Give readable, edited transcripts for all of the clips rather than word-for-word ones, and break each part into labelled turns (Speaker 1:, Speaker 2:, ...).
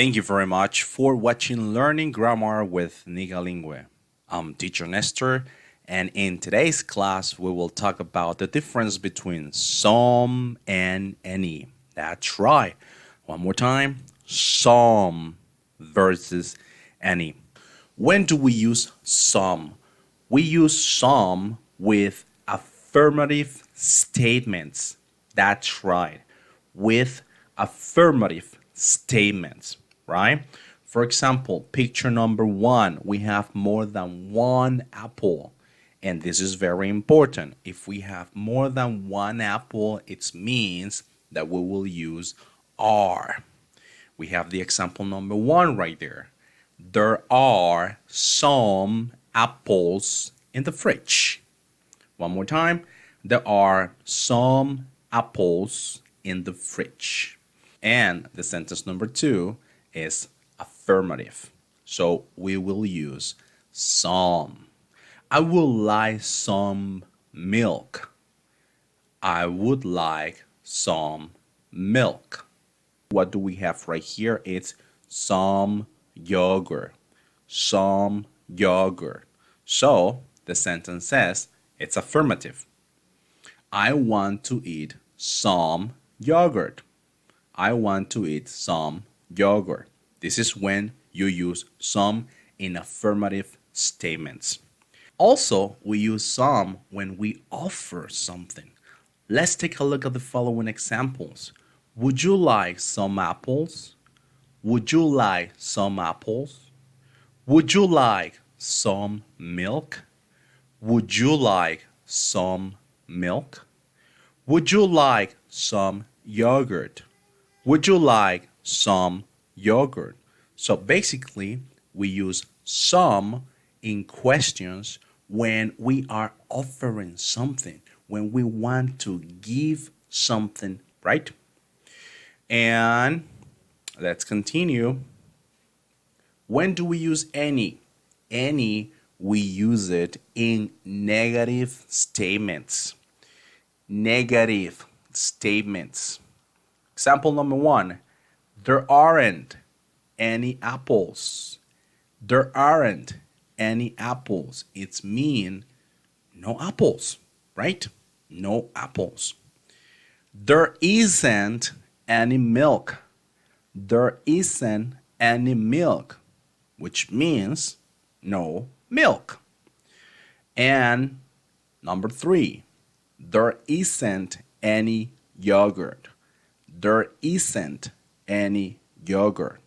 Speaker 1: Thank you very much for watching Learning Grammar with Nicalingue. I'm teacher Nestor, and in today's class, we will talk about the difference between some and any. That's right. One more time, some versus any. When do we use some? We use some with affirmative statements. That's right. With affirmative statements, right? For example, picture number 1, we have more than one apple. And this is very important. If we have more than one apple, it means that we will use are. We have the example number 1 right there. There are some apples in the fridge. One more time. There are some apples in the fridge. And the sentence number 2 is affirmative. So we will use some. I would like some milk. I would like some milk. What do we have right here? It's some yogurt. Some yogurt. So the sentence says it's affirmative. I want to eat some yogurt. I want to eat some yogurt. This is when you use some in affirmative statements. Also, we use some when we offer something. Let's take a look at the following examples. Would you like some apples? Would you like some apples? Would you like some milk? Would you like some milk? Would you like some yogurt? Would you like some yogurt? So basically, we use some in questions when we are offering something, when we want to give something, right? And let's continue. When do we use any? Any, we use it in negative statements. Negative statements. Example number 1, there aren't any apples. There aren't any apples. It means no apples, right? No apples. There isn't any milk. There isn't any milk, which means no milk. And number 3, there isn't any yogurt. There isn't any yogurt.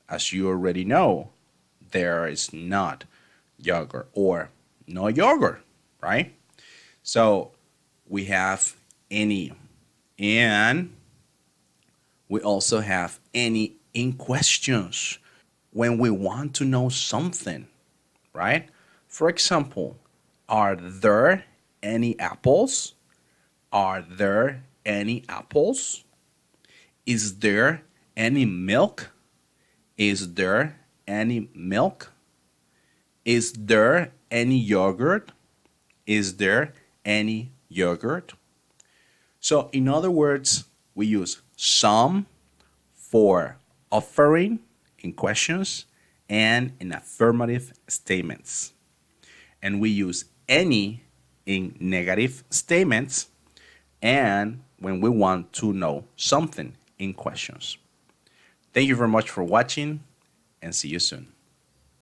Speaker 1: As you already know, there is not yogurt or no yogurt, right? So we have any, and we also have any in questions when we want to know something, right? For example, are there any apples? Are there any apples? Is there any milk? Is there any milk? Is there any yogurt? Is there any yogurt? So in other words, we use some for offering in questions and in affirmative statements. And we use any in negative statements and when we want to know something in questions. Thank you very much for watching and see you soon.